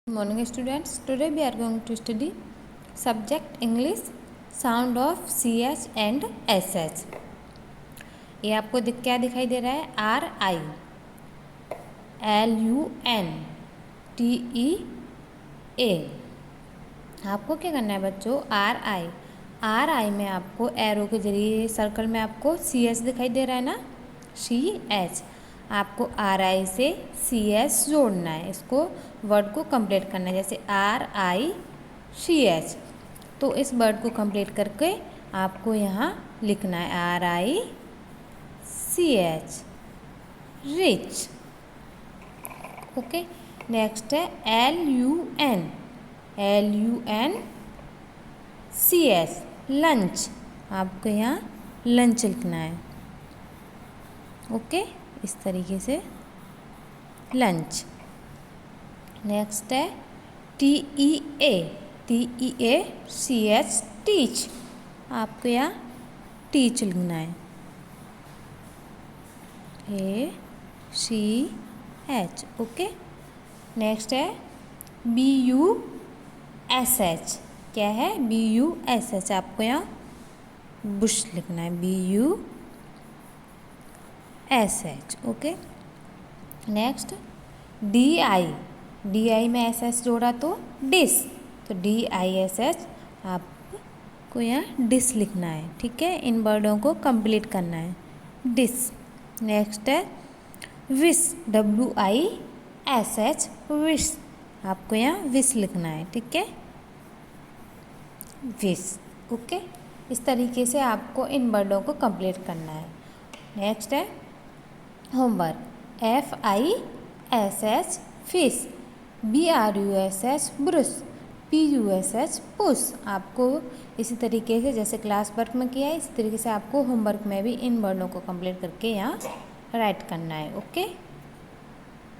Good morning students. Today we are going to study subject English sound of CH and SH. ये आपको क्या दिखाई दे रहा है? RI, LUN, TEA. आपको क्या करना है बच्चों? RI में आपको एरो के जरिए सर्कल में आपको CH दिखाई दे रहा है ना, CH. आपको RI से CS जोड़ना है, इसको वर्ड को कंप्लीट करना है. जैसे RICH, तो इस वर्ड को कंप्लीट करके आपको यहाँ लिखना है RICH, रिच. ओके. नेक्स्ट है LUNCH, लंच. आपको यहाँ लंच लिखना है. ओके, इस तरीके से लंच. नेक्स्ट है TEACH, टीच. आपको यहाँ टीच लिखना है, ACH. ओके. नेक्स्ट है BUSH. क्या है? BUSH. आपको यहाँ बुश लिखना है, BUSH. ओके. नेक्स्ट DI में SS जोड़ा तो डिस, तो DISH. आपको यहाँ डिस लिखना है. ठीक है, इन वर्डों को कंप्लीट करना है, डिस. नेक्स्ट है विश, WISH, विश. आपको यहाँ विश लिखना है. ठीक है, विश. ओके. इस तरीके से आपको इन वर्डों को कंप्लीट करना है. नेक्स्ट है homework. FISH, fish. BRUSH, brush. PUSH, push. आपको इसी तरीके से जैसे क्लास वर्क में किया है, इसी तरीके से आपको होमवर्क में भी इन वर्डों को कंप्लीट करके यहाँ राइट करना है. ओके.